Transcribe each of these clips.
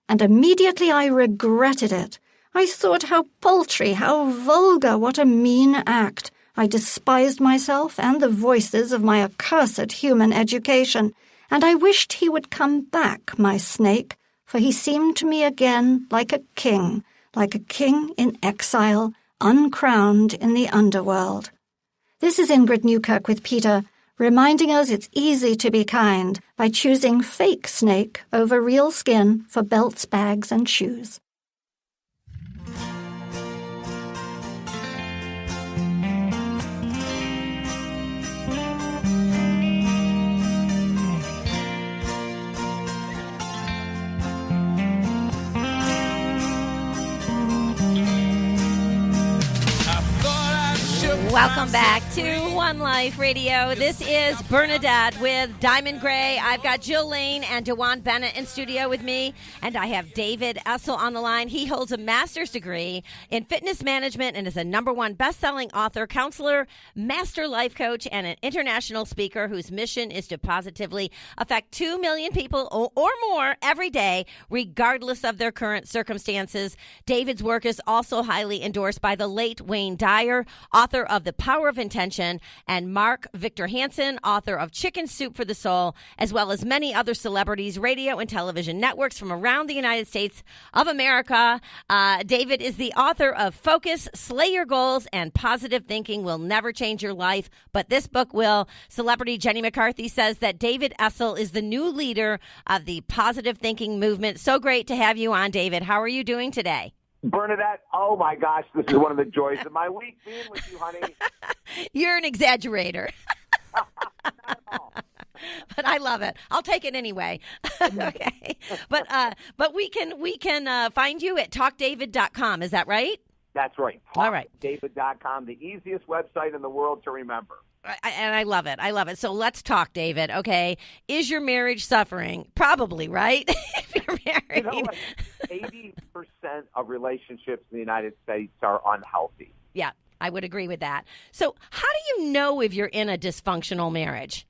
and immediately I regretted it. I thought how paltry, how vulgar, what a mean act. I despised myself and the voices of my accursed human education, and I wished he would come back, my snake, for he seemed to me again like a king in exile, uncrowned in the underworld. This is Ingrid Newkirk with Peter, reminding us it's easy to be kind by choosing fake snake over real skin for belts, bags, and shoes. Welcome back to One Life Radio. This is Bernadette with Diamond Gray. I've got Jill Lane and DeWone Bennett in studio with me, and I have David Essel on the line. He holds a master's degree in fitness management and is a #1 best-selling author, counselor, master life coach, and an international speaker whose mission is to positively affect 2 million people or more every day, regardless of their current circumstances. David's work is also highly endorsed by the late Wayne Dyer, author of The Power of Intention, and Mark Victor Hansen, author of Chicken Soup for the Soul, as well as many other celebrities, radio and television networks from around the United States of America. David is the author of Focus, Slay Your Goals, and Positive Thinking Will Never Change Your Life, but this book will. Celebrity Jenny McCarthy says that David Essel is the new leader of the positive thinking movement. So great to have you on, David. How are you doing today? Bernadette, oh my gosh, this is one of the joys of my week being with you, honey. You're an exaggerator. Not at all. But I love it. I'll take it anyway. Okay. But we can find you at talkdavid.com. Is that right? That's right. All right. Talkdavid.com, the easiest website in the world to remember. And I love it. I love it. So let's talk, David. Okay. Is your marriage suffering? Probably, right? If you're married. You know what? 80% of relationships in the United States are unhealthy. Yeah, I would agree with that. So how do you know if you're in a dysfunctional marriage?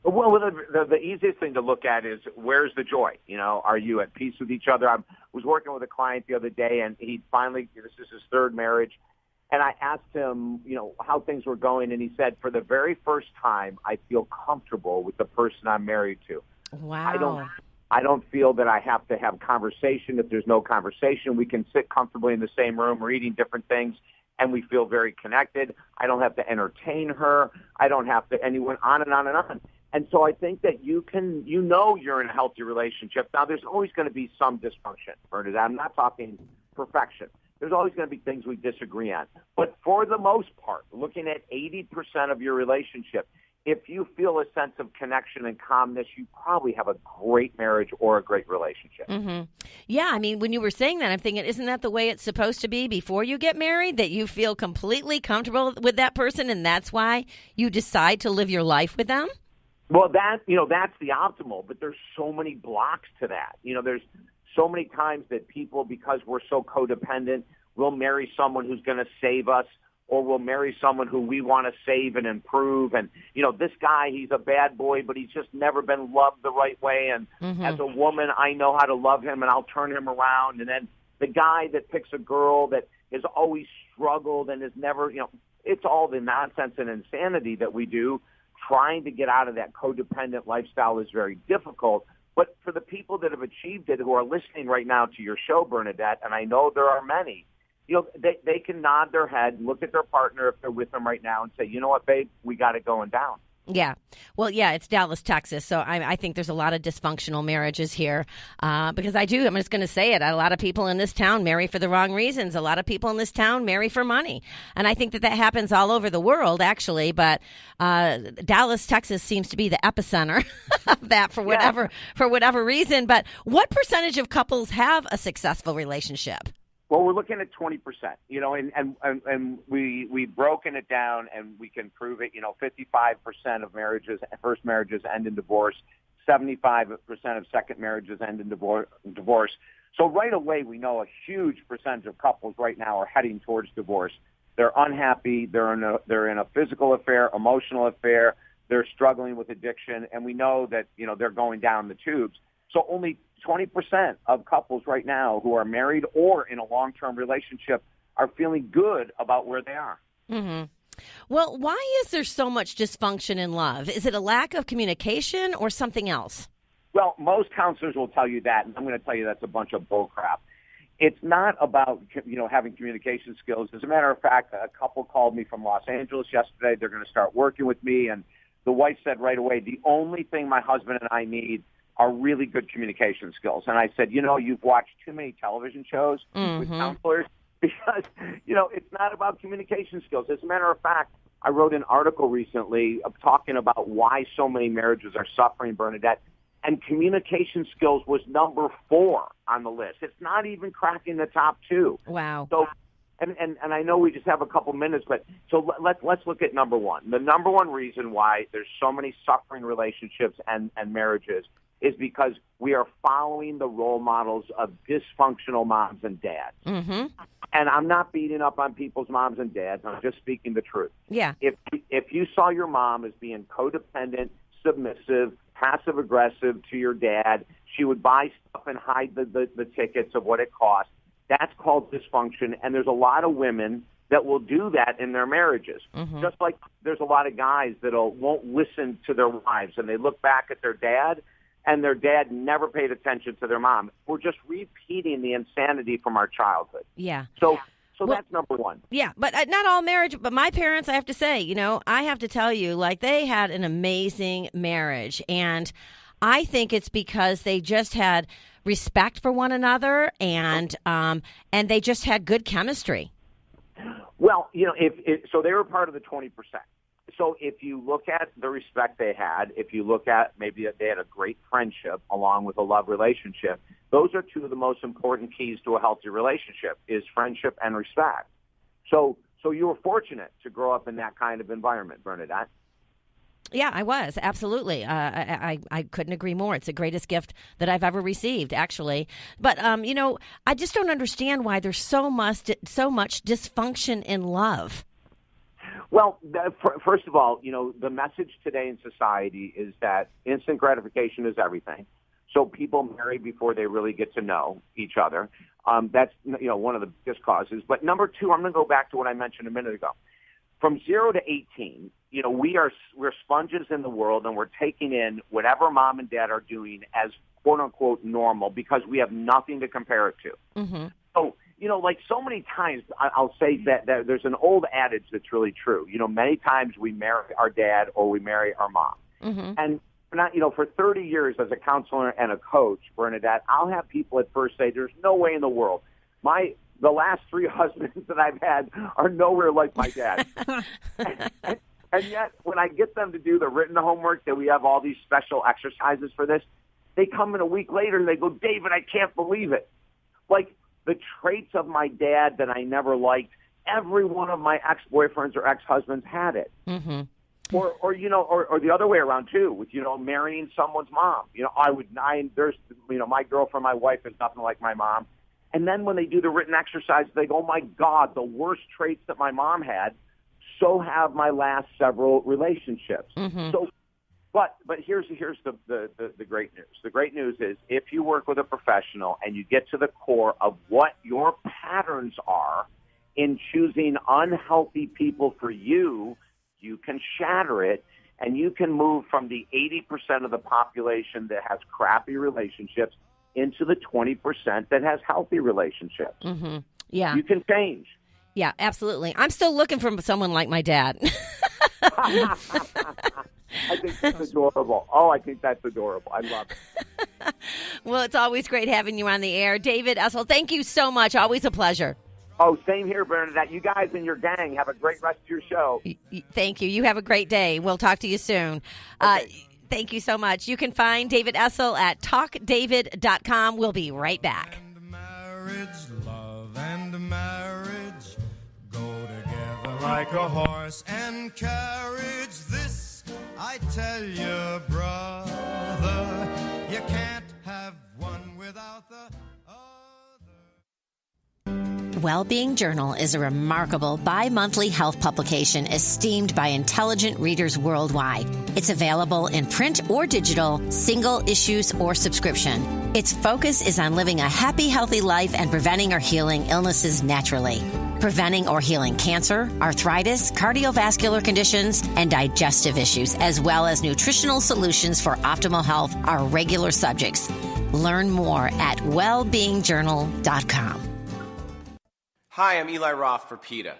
Well, the easiest thing to look at is where's the joy? You know, are you at peace with each other? I was working with a client the other day, and he finally, this is his third marriage, and I asked him, you know, how things were going, and he said, for the very first time, I feel comfortable with the person I'm married to. Wow. I don't feel that I have to have conversation. If there's no conversation, we can sit comfortably in the same room. We're eating different things, and we feel very connected. I don't have to entertain her. I don't have to, and he went on and on and on. And so I think that you know you're in a healthy relationship. Now, there's always going to be some dysfunction, Bernadette. I'm not talking perfection. There's always going to be things we disagree on. But for the most part, looking at 80% of your relationship, if you feel a sense of connection and calmness, you probably have a great marriage or a great relationship. Mm-hmm. Yeah, I mean, when you were saying that, I'm thinking, isn't that the way it's supposed to be before you get married, that you feel completely comfortable with that person, and that's why you decide to live your life with them? Well, that's the optimal, but there's so many blocks to that. You know, there's so many times that people, because we're so codependent, will marry someone who's going to save us, or we'll marry someone who we want to save and improve. And, you know, this guy, he's a bad boy, but he's just never been loved the right way. And as a woman, I know how to love him, and I'll turn him around. And then the guy that picks a girl that has always struggled and has never, you know, it's all the nonsense and insanity that we do. Trying to get out of that codependent lifestyle is very difficult. But for the people that have achieved it, who are listening right now to your show, Bernadette, and I know there are many, you know, they can nod their head, look at their partner if they're with them right now, and say, you know what, babe, we got it going down. Yeah. Well, yeah, it's Dallas, Texas. So I think there's a lot of dysfunctional marriages here because I'm just going to say it. A lot of people in this town marry for the wrong reasons. A lot of people in this town marry for money. And I think that happens all over the world, actually. But Dallas, Texas seems to be the epicenter of that for whatever reason. But what percentage of couples have a successful relationship? Well, we're looking at 20%, you know, and we've broken it down, and we can prove it. You know, 55% of first marriages end in divorce. 75% of second marriages end in divorce. So right away, we know a huge percentage of couples right now are heading towards divorce. They're unhappy. They're in a physical affair, emotional affair. They're struggling with addiction, and we know that, you know, they're going down the tubes. So only 20% of couples right now who are married or in a long-term relationship are feeling good about where they are. Mm-hmm. Well, why is there so much dysfunction in love? Is it a lack of communication or something else? Well, most counselors will tell you that, and I'm going to tell you that's a bunch of bull crap. It's not about, having communication skills. As a matter of fact, a couple called me from Los Angeles yesterday. They're going to start working with me, and the wife said right away, the only thing my husband and I need are really good communication skills. And I said, you've watched too many television shows with counselors because, it's not about communication skills. As a matter of fact, I wrote an article recently talking about why so many marriages are suffering, Bernadette, and communication skills was number 4 on the list. It's not even cracking the top 2. Wow. So, and I know we just have a couple minutes, but so let's look at number 1. The number 1 reason why there's so many suffering relationships and marriages is because we are following the role models of dysfunctional moms and dads. Mm-hmm. And I'm not beating up on people's moms and dads. I'm just speaking the truth. Yeah. If you saw your mom as being codependent, submissive, passive-aggressive to your dad, she would buy stuff and hide the tickets of what it cost. That's called dysfunction, and there's a lot of women that will do that in their marriages. Mm-hmm. Just like there's a lot of guys that won't listen to their wives, and they look back at their dad, and their dad never paid attention to their mom. We're just repeating the insanity from our childhood. Yeah. So that's number 1. Yeah, but not all marriage. But my parents, I have to say, I have to tell you, they had an amazing marriage. And I think it's because they just had respect for one another and they just had good chemistry. Well, so they were part of the 20%. So if you look at the respect they had, if you look at maybe they had a great friendship along with a love relationship, those are 2 of the most important keys to a healthy relationship is friendship and respect. So you were fortunate to grow up in that kind of environment, Bernadette. Yeah, I was. Absolutely. I couldn't agree more. It's the greatest gift that I've ever received, actually. But, I just don't understand why there's so much dysfunction in love. Well, first of all, the message today in society is that instant gratification is everything. So people marry before they really get to know each other. That's, one of the biggest causes. But number 2, I'm going to go back to what I mentioned a minute ago. From 0 to 18, we're sponges in the world, and we're taking in whatever mom and dad are doing as quote unquote normal because we have nothing to compare it to. Mm-hmm. So, like so many times, I'll say that there's an old adage that's really true. Many times we marry our dad or we marry our mom. Mm-hmm. And for 30 years as a counselor and a coach, Bernadette, I'll have people at first say, there's no way in the world. The last 3 husbands that I've had are nowhere like my dad. and yet, when I get them to do the written homework, that we have all these special exercises for this, they come in a week later and they go, David, I can't believe it. Like, the traits of my dad that I never liked, every one of my ex-boyfriends or ex-husbands had it. Mm-hmm. Or the other way around too, with marrying someone's mom. My girlfriend, my wife is nothing like my mom. And then when they do the written exercise, they go, oh my God, the worst traits that my mom had, so have my last several relationships. Mm-hmm. So, but here's the great news. The great news is if you work with a professional and you get to the core of what your patterns are in choosing unhealthy people for you, you can shatter it, and you can move from the 80% of the population that has crappy relationships into the 20% that has healthy relationships. Mm-hmm. Yeah. You can change. Yeah, absolutely. I'm still looking for someone like my dad. I think that's adorable. Oh, I think that's adorable. I love it. Well, it's always great having you on the air. David Essel, thank you so much. Always a pleasure. Oh, same here, Bernadette. You guys and your gang have a great rest of your show. Thank you. You have a great day. We'll talk to you soon. Okay. Thank you so much. You can find David Essel at talkdavid.com. We'll be right back. Love and marriage go together like a horse and carriage. This I tell you, brother, you can't have one without the other. Well-Being Journal is a remarkable bi-monthly health publication esteemed by intelligent readers worldwide. It's available in print or digital, single issues or subscription. Its focus is on living a happy, healthy life and preventing or healing illnesses naturally. Preventing or healing cancer, arthritis, cardiovascular conditions, and digestive issues, as well as nutritional solutions for optimal health are regular subjects. Learn more at wellbeingjournal.com. Hi, I'm Eli Roth for PETA.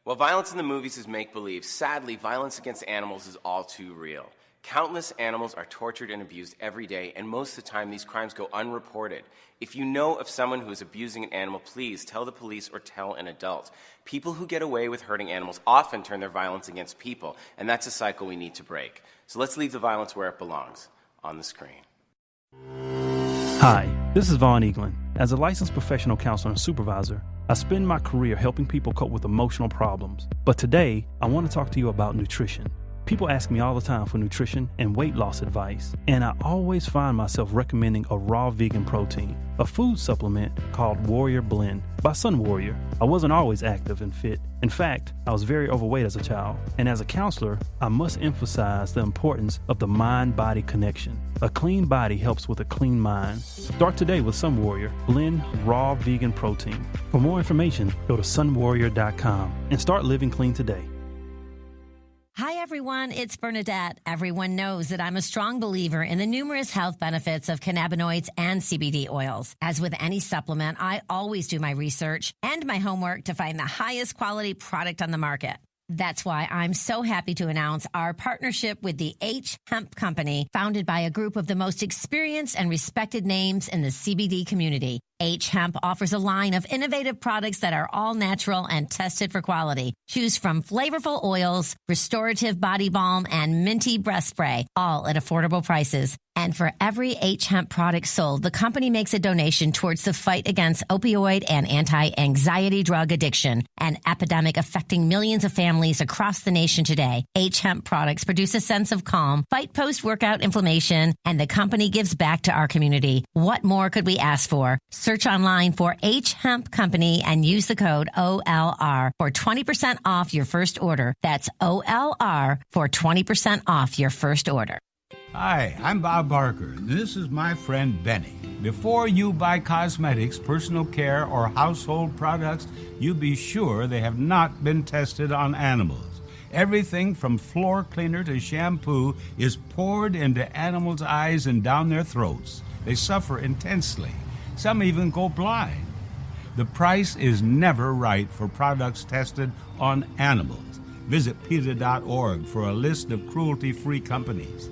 While violence in the movies is make-believe, sadly, violence against animals is all too real. Countless animals are tortured and abused every day, and most of the time these crimes go unreported. If you know of someone who is abusing an animal, please tell the police or tell an adult. People who get away with hurting animals often turn their violence against people, and that's a cycle we need to break. So let's leave the violence where it belongs, on the screen. Hi, this is Vaughn Eaglin. As a licensed professional counselor and supervisor, I spend my career helping people cope with emotional problems. But today, I want to talk to you about nutrition. People ask me all the time for nutrition and weight loss advice, and I always find myself recommending a raw vegan protein, a food supplement called Warrior Blend by Sun Warrior. I wasn't always active and fit. In fact, I was very overweight as a child, and as a counselor, I must emphasize the importance of the mind-body connection. A clean body helps with a clean mind. Start today with Sun Warrior Blend Raw Vegan Protein. For more information, go to sunwarrior.com and start living clean today. Hi, everyone. It's Bernadette. Everyone knows that I'm a strong believer in the numerous health benefits of cannabinoids and CBD oils. As with any supplement, I always do my research and my homework to find the highest quality product on the market. That's why I'm so happy to announce our partnership with the H Hemp Company, founded by a group of the most experienced and respected names in the CBD community. H Hemp offers a line of innovative products that are all natural and tested for quality. Choose from flavorful oils, restorative body balm, and minty breath spray, all at affordable prices. And for every H Hemp product sold, the company makes a donation towards the fight against opioid and anti-anxiety drug addiction, an epidemic affecting millions of families across the nation today. H Hemp products produce a sense of calm, fight post-workout inflammation, and the company gives back to our community. What more could we ask for? Search online for H Hemp Company and use the code OLR for 20% off your first order. That's OLR for 20% off your first order. Hi, I'm Bob Barker, and this is my friend Benny. Before you buy cosmetics, personal care, or household products, you be sure they have not been tested on animals. Everything from floor cleaner to shampoo is poured into animals' eyes and down their throats. They suffer intensely. Some even go blind. The price is never right for products tested on animals. Visit PETA.org for a list of cruelty-free companies.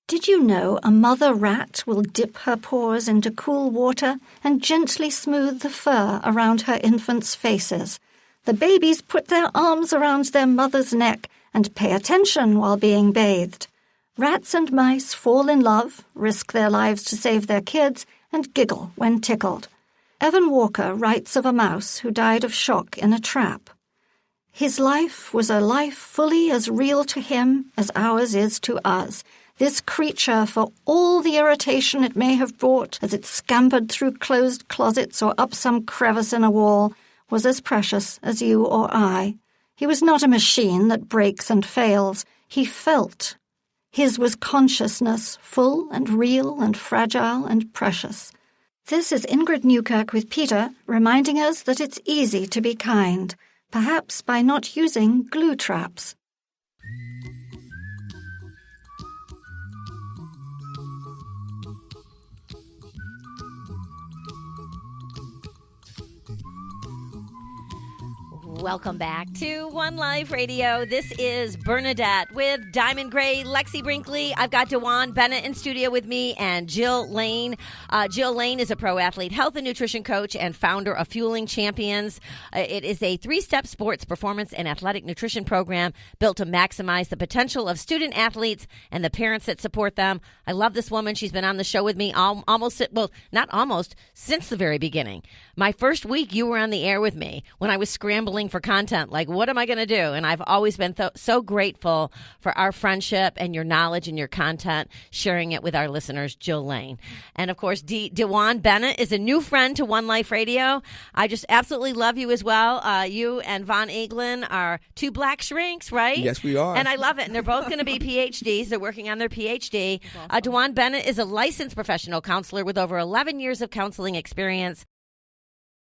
Did you know a mother rat will dip her paws into cool water and gently smooth the fur around her infants' faces? The babies put their arms around their mother's neck and pay attention while being bathed. Rats and mice fall in love, risk their lives to save their kids, and giggle when tickled. Evan Walker writes of a mouse who died of shock in a trap. His life was a life fully as real to him as ours is to us. This creature, for all the irritation it may have brought as it scampered through closed closets or up some crevice in a wall, was as precious as you or I. He was not a machine that breaks and fails. He felt. His was consciousness, full and real and fragile and precious. This is Ingrid Newkirk with PETA, reminding us that it's easy to be kind, perhaps by not using glue traps. Welcome back to One Life Radio. This is Bernadette with Diamond Gray, Lexi Brinkley. I've got DeWone Bennett in studio with me and Jill Lane. Jill Lane is a pro athlete, health and nutrition coach, and founder of Fueling Champions. It is a 3-step sports performance and athletic nutrition program built to maximize the potential of student athletes and the parents that support them. I love this woman. She's been on the show with me since the very beginning. My first week, you were on the air with me when I was scrambling for content. Like, what am I going to do? And I've always been so grateful for our friendship and your knowledge and your content, sharing it with our listeners, Jill Lane. And, of course, DeWone Bennett is a new friend to One Life Radio. I just absolutely love you as well. You and Von Eaglin are two black shrinks, right? Yes, we are. And I love it. And they're both going to be PhDs. They're working on their PhD. DeWone Bennett is a licensed professional counselor with over 11 years of counseling experience.